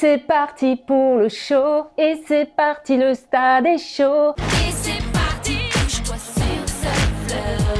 c'est parti pour le show, et c'est parti, le stade est chaud. Et c'est parti, bouge-toi sur ce flow.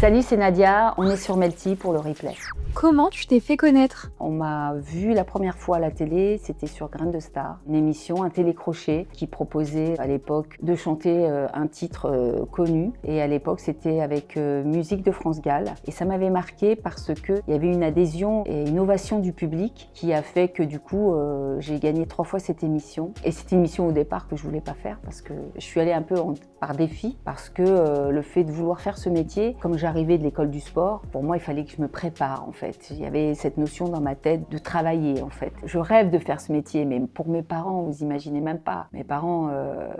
Salut, c'est Nadia, on est sur Melty pour le replay. Comment tu t'es fait connaître? On m'a vu la première fois à la télé, c'était sur Graines de Star, une émission, un télécrochet qui proposait à l'époque de chanter un titre connu. Et à l'époque, c'était avec Musique de France Gall. Et ça m'avait marqué parce qu'il y avait une adhésion et une ovation du public qui a fait que du coup, j'ai gagné 3 fois cette émission. Et c'était une émission au départ que je voulais pas faire parce que je suis allée un peu par défi, parce que le fait de vouloir faire ce métier, comme j'arrivais de l'école du sport, pour moi, il fallait que je me prépare en fait. Il y avait cette notion dans ma tête de travailler en fait. Je rêve de faire ce métier, mais pour mes parents, vous imaginez même pas. Mes parents,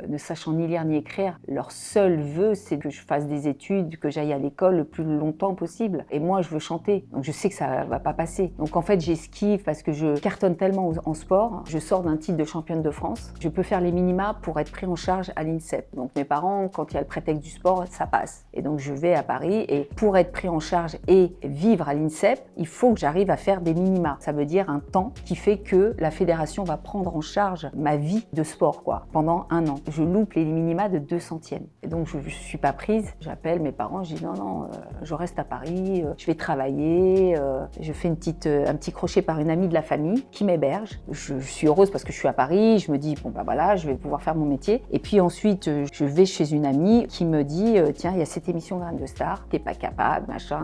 ne sachant ni lire ni écrire, leur seul vœu, c'est que je fasse des études, que j'aille à l'école le plus longtemps possible. Et moi, je veux chanter, donc je sais que ça va pas passer. Donc en fait, j'esquive parce que je cartonne tellement en sport. Je sors d'un titre de championne de France. Je peux faire les minima pour être pris en charge à l'INSEP. Donc mes parents, quand il y a le prétexte du sport, ça passe. Et donc je vais à Paris, et pour être pris en charge et vivre à l'INSEP, il faut que j'arrive à faire des minima. Ça veut dire un temps qui fait que la fédération va prendre en charge ma vie de sport, quoi, pendant 1 an. Je loupe les minima de 2 centièmes. Et donc, je ne suis pas prise. J'appelle mes parents, je dis non, je reste à Paris, je vais travailler. Je fais un petit crochet par une amie de la famille qui m'héberge. Je suis heureuse parce que je suis à Paris. Je me dis, bon, bah voilà, je vais pouvoir faire mon métier. Et puis ensuite, je vais chez une amie qui me dit, tiens, il y a cette émission Graines de Star, t'es pas capable, machin.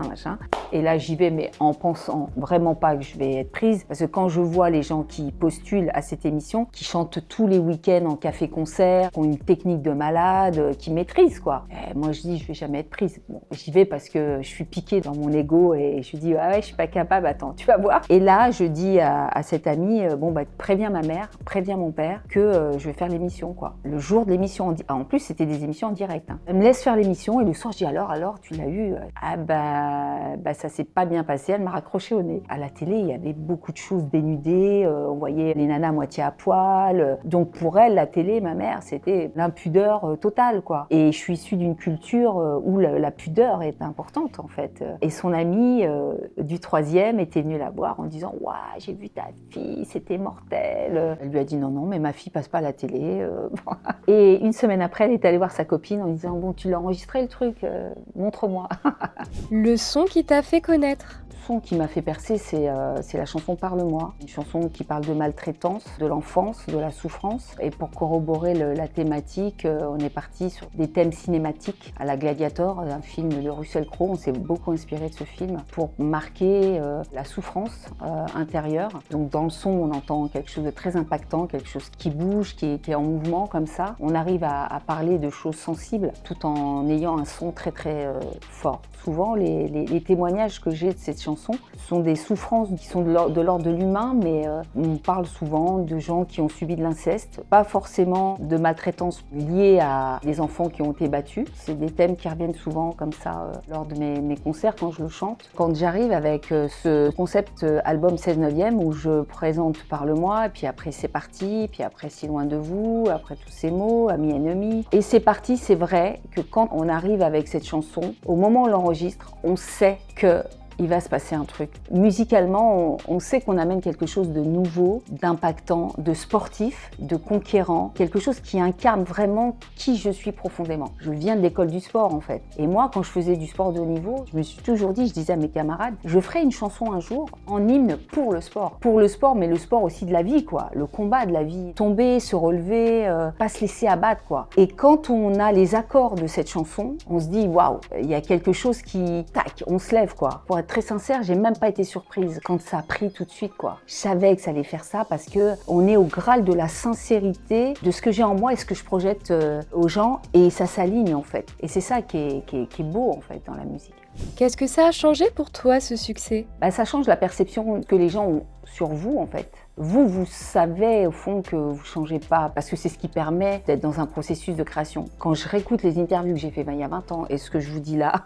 Et là, j'y vais, mais en pensant vraiment pas que je vais être prise, parce que quand je vois les gens qui postulent à cette émission, qui chantent tous les week-ends en café-concert, qui ont une technique de malade, qui maîtrisent quoi. Et moi je dis je vais jamais être prise. Bon, j'y vais parce que je suis piquée dans mon ego et je dis ah ouais je suis pas capable, attends tu vas voir. Et là je dis à cette amie bon bah préviens ma mère, préviens mon père que je vais faire l'émission quoi. Le jour de l'émission, en plus c'était des émissions en direct. Hein. Elle me laisse faire l'émission et le soir je dis alors tu l'as eu? Ah bah ça s'est pas bien passé, elle m'a raccroché au nez. À la télé, il y avait beaucoup de choses dénudées, on voyait les nanas à moitié à poil. Donc pour elle, la télé, ma mère, c'était l'impudeur totale, quoi. Et je suis issue d'une culture où la pudeur est importante, en fait. Et son amie du 3e était venue la voir en disant « Waouh, j'ai vu ta fille, c'était mortel ». Elle lui a dit « Non, mais ma fille passe pas à la télé. » Et une semaine après, elle est allée voir sa copine en disant « Bon, tu l'as enregistré le truc, montre-moi ». Le son qui t'a fait connaître? Le son qui m'a fait percer, c'est la chanson Parle-moi, une chanson qui parle de maltraitance, de l'enfance, de la souffrance. Et pour corroborer la thématique, on est parti sur des thèmes cinématiques à la Gladiator, un film de Russell Crowe. On s'est beaucoup inspiré de ce film pour marquer la souffrance intérieure. Donc dans le son, on entend quelque chose de très impactant, quelque chose qui bouge, qui est en mouvement comme ça. On arrive à parler de choses sensibles tout en ayant un son très fort. Souvent, les témoignages que j'ai de cette chanson sont des souffrances qui sont de l'ordre de l'humain, mais on parle souvent de gens qui ont subi de l'inceste, pas forcément de maltraitance liée à des enfants qui ont été battus. C'est des thèmes qui reviennent souvent comme ça lors de mes concerts quand je le chante. Quand j'arrive avec ce concept album 16/9 où je présente Parle-moi, et puis après c'est parti, puis après Si loin de vous, après tous ces mots, Ami ennemi. Et c'est parti, c'est vrai que quand on arrive avec cette chanson, au moment où on l'enregistre, on sait que il va se passer un truc. Musicalement, on sait qu'on amène quelque chose de nouveau, d'impactant, de sportif, de conquérant, quelque chose qui incarne vraiment qui je suis profondément. Je viens de l'école du sport en fait. Et moi, quand je faisais du sport de haut niveau, je me suis toujours dit, je disais à mes camarades, je ferai une chanson un jour en hymne pour le sport. Pour le sport, mais le sport aussi de la vie, quoi. Le combat de la vie. Tomber, se relever, pas se laisser abattre, quoi. Et quand on a les accords de cette chanson, on se dit, waouh, il y a quelque chose qui, tac, on se lève, quoi. Pour être très sincère, j'ai même pas été surprise quand ça a pris tout de suite, quoi. Je savais que ça allait faire ça parce que on est au graal de la sincérité, de ce que j'ai en moi et ce que je projette aux gens, et ça s'aligne en fait. Et c'est ça qui est beau en fait dans la musique. Qu'est-ce que ça a changé pour toi, ce succès? Ça change la perception que les gens ont sur vous en fait. Vous savez au fond que vous ne changez pas parce que c'est ce qui permet d'être dans un processus de création. Quand je réécoute les interviews que j'ai fait il y a 20 ans et ce que je vous dis là,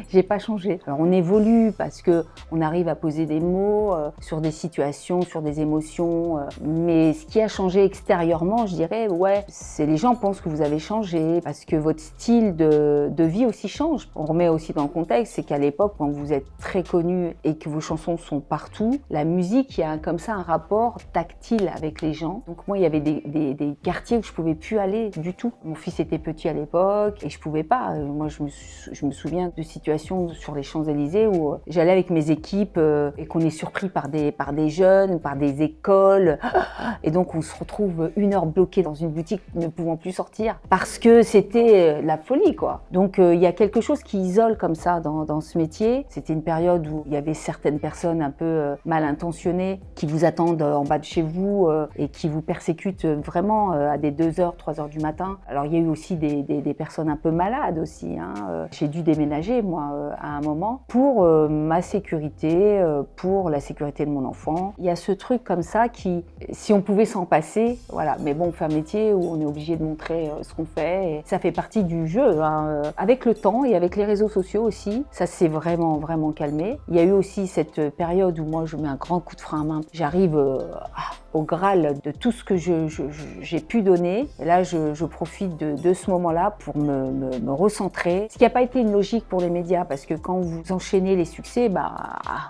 j'ai pas changé. Alors on évolue parce qu'on arrive à poser des mots sur des situations, sur des émotions, mais ce qui a changé extérieurement, je dirais, ouais, c'est les gens pensent que vous avez changé parce que votre style de vie aussi change. On remet aussi dans le contexte, c'est qu'à l'époque, quand vous êtes très connu et que vos chansons sont partout, la La musique, il y a comme ça un rapport tactile avec les gens. Donc moi, il y avait des quartiers où je pouvais plus aller du tout. Mon fils était petit à l'époque et je pouvais pas. Moi, je me souviens de situations sur les Champs-Élysées où j'allais avec mes équipes et qu'on est surpris par des jeunes, par des écoles. Et donc, on se retrouve 1 heure bloqué dans une boutique ne pouvant plus sortir parce que c'était la folie, quoi. Donc, il y a quelque chose qui isole comme ça dans ce métier. C'était une période où il y avait certaines personnes un peu mal intentionnées qui vous attendent en bas de chez vous et qui vous persécutent vraiment à des 2h, 3h du matin. Alors, il y a eu aussi des personnes un peu malades aussi. J'ai dû déménager, moi, à un moment, pour ma sécurité, pour la sécurité de mon enfant. Il y a ce truc comme ça qui, si on pouvait s'en passer, voilà. Mais bon, on fait un métier où on est obligé de montrer ce qu'on fait. Et ça fait partie du jeu. Avec le temps et avec les réseaux sociaux aussi, ça s'est vraiment, vraiment calmé. Il y a eu aussi cette période où moi, je mets un grand coup de frein à main. J'arrive au Graal de tout ce que j'ai pu donner. Et là, je profite de ce moment-là pour me recentrer. Ce qui n'a pas été une logique pour les médias, parce que quand vous enchaînez les succès,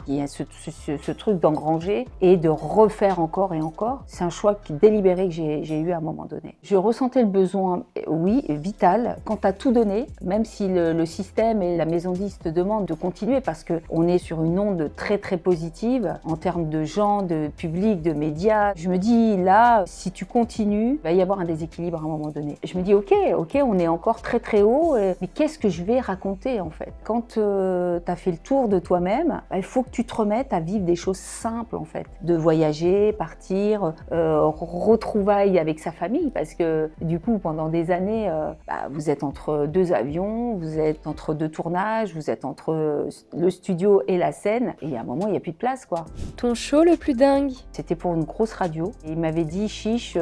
il y a ce truc d'engranger et de refaire encore et encore. C'est un choix délibéré que j'ai eu à un moment donné. Je ressentais le besoin, oui, vital, quand tu as tout donné, même si le système et la maison de disques te demandent de continuer, parce qu'on est sur une onde très très positive en termes de gens, de public, de médias. Je me dis, là, si tu continues, il va y avoir un déséquilibre à un moment donné. Je me dis, ok, on est encore très très haut, mais qu'est-ce que je vais raconter en fait? Quand tu as fait le tour de toi-même, il faut que tu te remettes à vivre des choses simples en fait. De voyager, partir, retrouvailles avec sa famille, parce que du coup, pendant des années, vous êtes entre 2 avions, vous êtes entre 2 tournages, vous êtes entre le studio et la scène, et à un moment, il n'y a plus de place, quoi. Ton show le plus dingue? C'était pour une grosse radio. Et il m'avait dit, Chiche,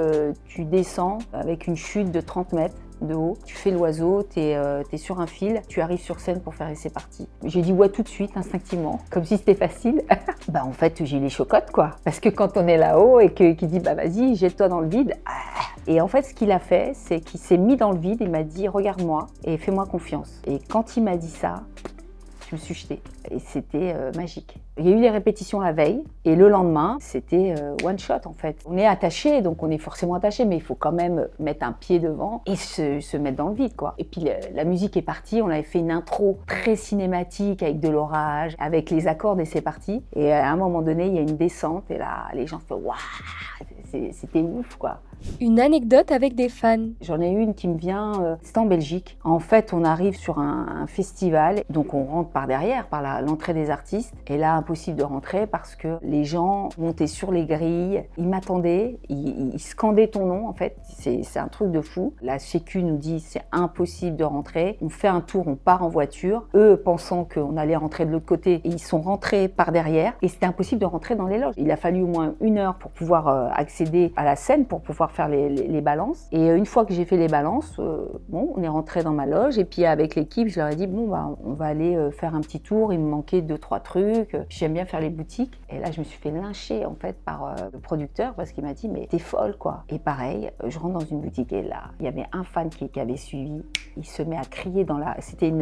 tu descends avec une chute de 30 mètres de haut, tu fais l'oiseau, t'es sur un fil, tu arrives sur scène pour faire et c'est parti. J'ai dit ouais tout de suite, instinctivement, comme si c'était facile. En fait, j'ai eu les chocottes, quoi. Parce que quand on est là-haut et qu'il dit vas-y, jette-toi dans le vide. Et en fait, ce qu'il a fait, c'est qu'il s'est mis dans le vide, il m'a dit regarde-moi et fais-moi confiance. Et quand il m'a dit ça, je me suis jetée. Et c'était magique. Il y a eu les répétitions la veille et le lendemain, c'était one shot en fait. On est attaché, donc on est forcément attaché, mais il faut quand même mettre un pied devant et se mettre dans le vide, quoi. Et puis la musique est partie, on avait fait une intro très cinématique avec de l'orage, avec les accords et c'est parti. Et à un moment donné, il y a une descente et là, les gens font waouh, c'était ouf, quoi. Une anecdote avec des fans. J'en ai une qui me vient, c'est en Belgique. En fait, on arrive sur un festival, donc on rentre par derrière, par l'entrée des artistes. Et là, impossible de rentrer parce que les gens montaient sur les grilles, ils m'attendaient, ils scandaient ton nom en fait. C'est un truc de fou. La Sécu nous dit c'est impossible de rentrer. On fait un tour, on part en voiture. Eux pensant qu'on allait rentrer de l'autre côté, et ils sont rentrés par derrière et c'était impossible de rentrer dans les loges. Il a fallu au moins 1 heure pour pouvoir accéder à la scène, pour pouvoir faire les balances. Et une fois que j'ai fait les balances, on est rentré dans ma loge et puis avec l'équipe, je leur ai dit on va aller faire un petit tour. Il me manquait 2-3 trucs. J'aime bien faire les boutiques. Et là, je me suis fait lyncher en fait par le producteur parce qu'il m'a dit mais t'es folle, quoi. Et pareil, je rentre dans une boutique et là, il y avait un fan qui avait suivi. Il se met à crier c'était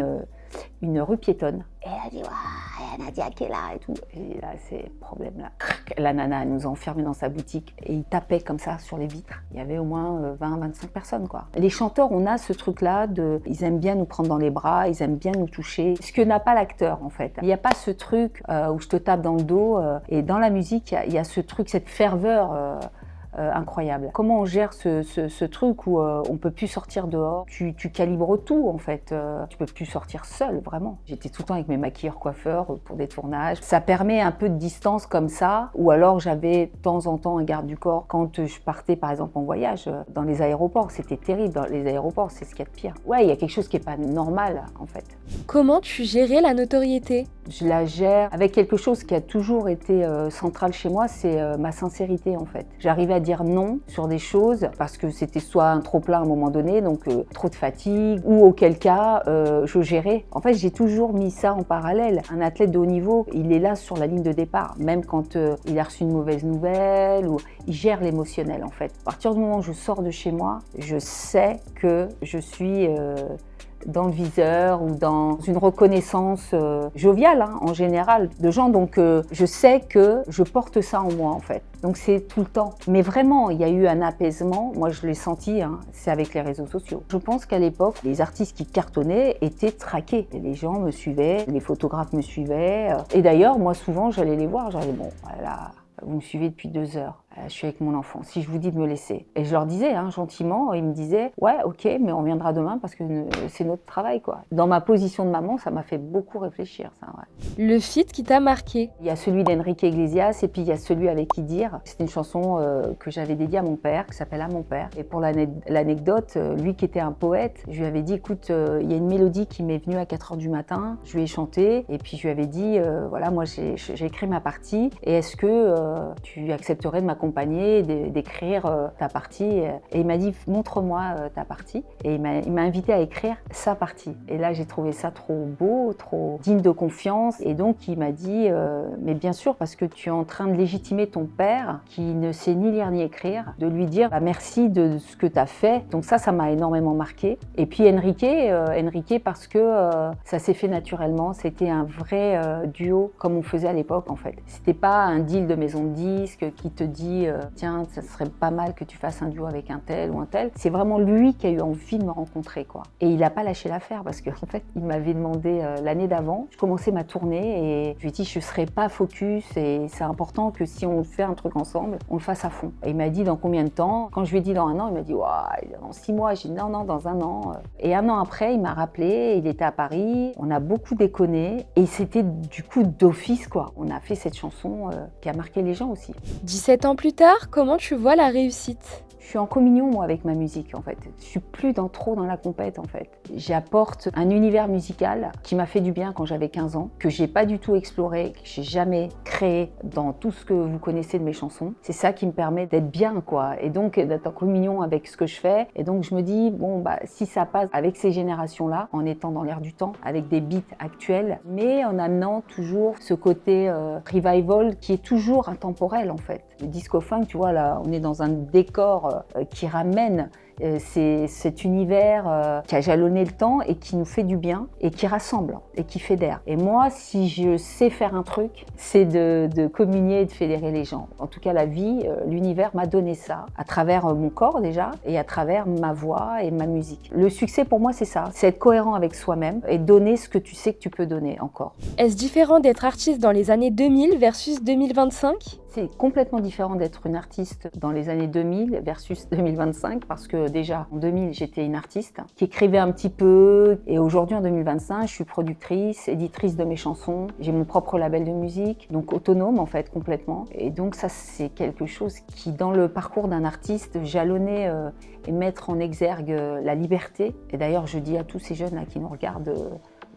une rue piétonne. Et elle a dit ouais, Nadia qui est là et tout. Et là, c'est problème là. La nana, elle nous a enfermés dans sa boutique et il tapait comme ça sur les vitres. Il y avait au moins 20-25 personnes, quoi. Les chanteurs, on a ce truc-là ils aiment bien nous prendre dans les bras, ils aiment bien nous toucher. Ce que n'a pas l'acteur, en fait. Il n'y a pas ce truc où je te tape dans le dos. Et dans la musique, il y a ce truc, cette ferveur. Incroyable. Comment on gère ce truc où on peut plus sortir dehors? Tu calibres tout en fait. Tu peux plus sortir seul, vraiment. J'étais tout le temps avec mes maquilleurs coiffeurs pour des tournages. Ça permet un peu de distance comme ça. Ou alors j'avais de temps en temps un garde du corps quand je partais par exemple en voyage dans les aéroports. C'était terrible. Dans les aéroports, c'est ce qu'il y a de pire. Ouais, il y a quelque chose qui est pas normal en fait. Comment tu gérais la notoriété? Je la gère avec quelque chose qui a toujours été central chez moi, c'est ma sincérité en fait. J'arrivais à dire non sur des choses parce que c'était soit un trop-plein à un moment donné, donc trop de fatigue, ou auquel cas je gérais. En fait, j'ai toujours mis ça en parallèle. Un athlète de haut niveau, il est là sur la ligne de départ, même quand il a reçu une mauvaise nouvelle, ou il gère l'émotionnel en fait. À partir du moment où je sors de chez moi, je sais que je suis dans le viseur ou dans une reconnaissance joviale en général de gens. Donc je sais que je porte ça en moi en fait. Donc c'est tout le temps. Mais vraiment, il y a eu un apaisement. Moi, je l'ai senti, c'est avec les réseaux sociaux. Je pense qu'à l'époque, les artistes qui cartonnaient étaient traqués. Et les gens me suivaient, les photographes me suivaient. Et d'ailleurs, moi, souvent, j'allais les voir. J'allais, bon, voilà, vous me suivez depuis 2 heures. Je suis avec mon enfant, si je vous dis de me laisser. Et je leur disais gentiment, ils me disaient « Ouais, ok, mais on viendra demain parce que c'est notre travail. » quoi. Dans ma position de maman, ça m'a fait beaucoup réfléchir. Ça, ouais. Le feat qui t'a marqué? Il y a celui d'Enrique Iglesias et puis il y a celui avec Idir. C'est une chanson que j'avais dédiée à mon père, qui s'appelle « À mon père ». Et pour l'anecdote, lui qui était un poète, je lui avais dit « Écoute, il y a une mélodie qui m'est venue à 4h du matin. » Je lui ai chanté et puis je lui avais dit « Voilà, moi j'ai écrit ma partie et est-ce que tu accepterais de m'accompagner d'écrire ta partie ?» Et il m'a dit « Montre-moi ta partie ». Et il m'a invité à écrire sa partie. Et là, j'ai trouvé ça trop beau, trop digne de confiance. Et donc, il m'a dit « Mais bien sûr, parce que tu es en train de légitimer ton père, qui ne sait ni lire ni écrire, de lui dire merci de ce que tu as fait. » Donc ça m'a énormément marqué. Et puis Enrique parce que ça s'est fait naturellement. C'était un vrai duo, comme on faisait à l'époque, en fait. C'était pas un deal de maison de disques qui te dit tiens, ça serait pas mal que tu fasses un duo avec un tel ou un tel. C'est vraiment lui qui a eu envie de me rencontrer, quoi. Et il n'a pas lâché l'affaire parce qu'en fait, il m'avait demandé l'année d'avant. Je commençais ma tournée et je lui ai dit je ne serai pas focus et c'est important que si on fait un truc ensemble, on le fasse à fond. Et il m'a dit dans combien de temps? Quand je lui ai dit dans 1 an, il m'a dit dans 6 mois. J'ai dit non, dans 1 an. Et 1 an après, il m'a rappelé, il était à Paris. On a beaucoup déconné et c'était du coup d'office, quoi. On a fait cette chanson qui a marqué les gens aussi. 17 ans plus tard, comment tu vois la réussite? Je suis en communion, moi, avec ma musique, en fait. Je suis plus trop dans la compète, en fait. J'apporte un univers musical qui m'a fait du bien quand j'avais 15 ans, que j'ai pas du tout exploré, que j'ai jamais créé dans tout ce que vous connaissez de mes chansons. C'est ça qui me permet d'être bien, quoi. Et donc, d'être en communion avec ce que je fais. Et donc, je me dis, bon, si ça passe avec ces générations-là, en étant dans l'air du temps, avec des beats actuels, mais en amenant toujours ce côté revival qui est toujours intemporel, en fait. Le disco-funk, tu vois, là, on est dans un décor qui ramène cet univers qui a jalonné le temps et qui nous fait du bien et qui rassemble et qui fédère. Et moi, si je sais faire un truc, c'est de communier et de fédérer les gens. En tout cas, la vie, l'univers m'a donné ça, à travers mon corps déjà et à travers ma voix et ma musique. Le succès pour moi, c'est ça, c'est être cohérent avec soi-même et donner ce que tu sais que tu peux donner encore. Est-ce différent d'être artiste dans les années 2000 versus 2025? C'est complètement différent d'être une artiste dans les années 2000 versus 2025 parce que déjà en 2000 j'étais une artiste qui écrivait un petit peu et aujourd'hui en 2025 je suis productrice, éditrice de mes chansons, j'ai mon propre label de musique, donc autonome en fait complètement. Et donc ça c'est quelque chose qui dans le parcours d'un artiste jalonnait et mettre en exergue la liberté. Et d'ailleurs je dis à tous ces jeunes là qui nous regardent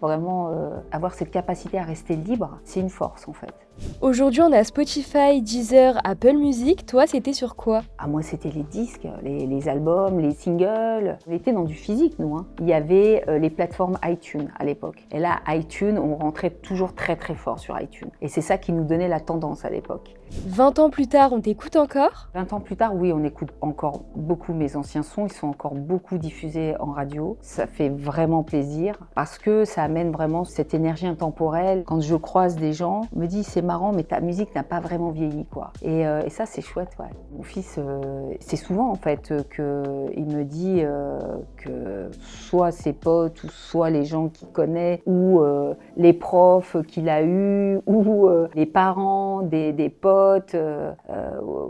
vraiment avoir cette capacité à rester libre, c'est une force en fait. Aujourd'hui, on a Spotify, Deezer, Apple Music. Toi, c'était sur quoi? Moi, c'était les disques, les albums, les singles. On était dans du physique, nous. Il y avait les plateformes iTunes à l'époque. Et là, iTunes, on rentrait toujours très très fort sur iTunes. Et c'est ça qui nous donnait la tendance à l'époque. 20 ans plus tard, on t'écoute encore? 20 ans plus tard, oui, on écoute encore beaucoup mes anciens sons. Ils sont encore beaucoup diffusés en radio. Ça fait vraiment plaisir parce que ça amène vraiment cette énergie intemporelle. Quand je croise des gens, je me dis c'est marrant, mais ta musique n'a pas vraiment vieilli, quoi. Et ça, c'est chouette, ouais. Mon fils, c'est souvent, en fait, qu'il me dit que soit ses potes, ou soit les gens qu'il connaît, ou les profs qu'il a eus, ou les parents des potes.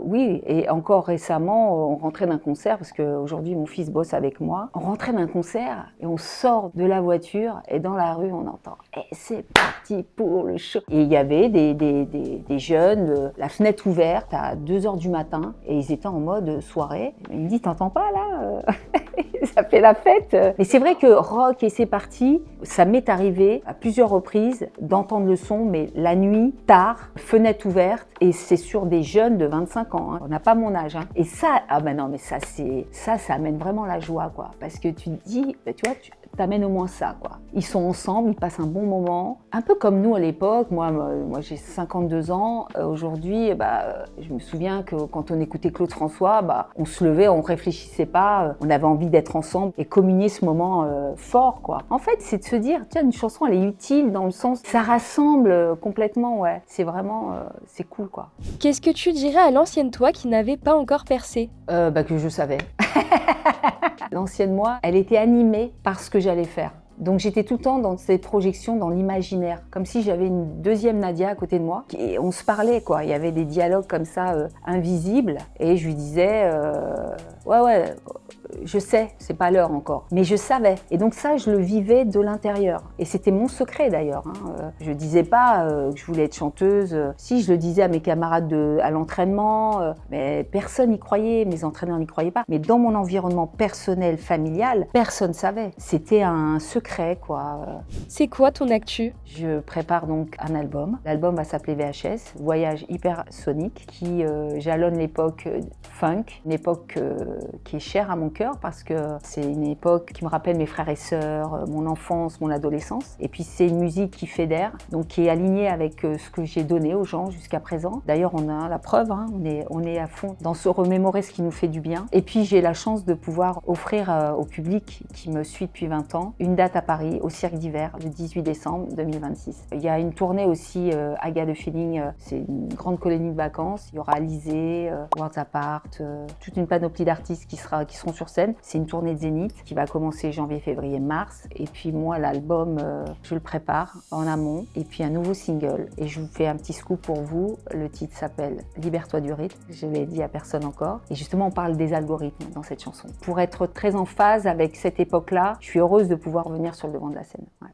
Oui, et encore récemment, on rentrait d'un concert, parce qu'aujourd'hui, mon fils bosse avec moi. On rentrait d'un concert, et on sort de la voiture, et dans la rue, on entend « Et c'est parti pour le show !» Et il y avait des jeunes, la fenêtre ouverte à 2h du matin, et ils étaient en mode soirée. Il me dit, t'entends pas là ça fait la fête. Mais c'est vrai que rock et c'est parti, ça m'est arrivé à plusieurs reprises d'entendre le son, mais la nuit, tard, fenêtre ouverte, et c'est sur des jeunes de 25 ans. On n'a pas mon âge. Et ça, non, mais ça amène vraiment la joie, quoi. Parce que tu te dis, tu vois, t'amènes au moins ça, quoi. Ils sont ensemble, ils passent un bon moment. Un peu comme nous à l'époque. Moi j'ai 52 ans. Aujourd'hui, je me souviens que quand on écoutait Claude François, on se levait, on réfléchissait pas. On avait envie d'être ensemble et communier ce moment fort, quoi. En fait, c'est de se dire, tiens, une chanson, elle est utile dans le sens, ça rassemble complètement, ouais. C'est vraiment, c'est cool, quoi. Qu'est-ce que tu dirais à l'ancienne toi qui n'avait pas encore percé? Que je savais. L'ancienne moi, elle était animée par ce que j'allais faire. Donc j'étais tout le temps dans cette projection, dans l'imaginaire, comme si j'avais une deuxième Nadia à côté de moi. Et on se parlait, quoi. Il y avait des dialogues comme ça, invisibles. Et je lui disais, ouais, je sais, c'est pas l'heure encore. Mais je savais. Et donc ça, je le vivais de l'intérieur. Et c'était mon secret d'ailleurs. Je disais pas que je voulais être chanteuse. Si, je le disais à mes camarades à l'entraînement, mais personne n'y croyait, mes entraîneurs n'y croyaient pas. Mais dans mon environnement personnel, familial, personne savait. C'était un secret, quoi. C'est quoi ton actu? Je prépare donc un album. L'album va s'appeler VHS, Voyage hypersonique, qui jalonne l'époque funk, une époque qui est chère à mon cœur parce que c'est une époque qui me rappelle mes frères et sœurs, mon enfance, mon adolescence. Et puis c'est une musique qui fédère, donc qui est alignée avec ce que j'ai donné aux gens jusqu'à présent. D'ailleurs, on a la preuve, on est à fond dans se remémorer ce qui nous fait du bien. Et puis j'ai la chance de pouvoir offrir au public qui me suit depuis 20 ans une date à Paris, au Cirque d'Hiver, le 18 décembre 2026. Il y a une tournée aussi, Aga de Feeling, c'est une grande colonie de vacances. Il y aura Alizé, Worlds Apart, toute une panoplie d'artistes qui seront sur scène. C'est une tournée de Zénith qui va commencer janvier, février, mars. Et puis moi, l'album, je le prépare en amont. Et puis un nouveau single. Et je vous fais un petit scoop pour vous. Le titre s'appelle Libère-toi du rythme. Je ne l'ai dit à personne encore. Et justement, on parle des algorithmes dans cette chanson. Pour être très en phase avec cette époque-là, je suis heureuse de pouvoir venir sur le devant de la scène. Ouais.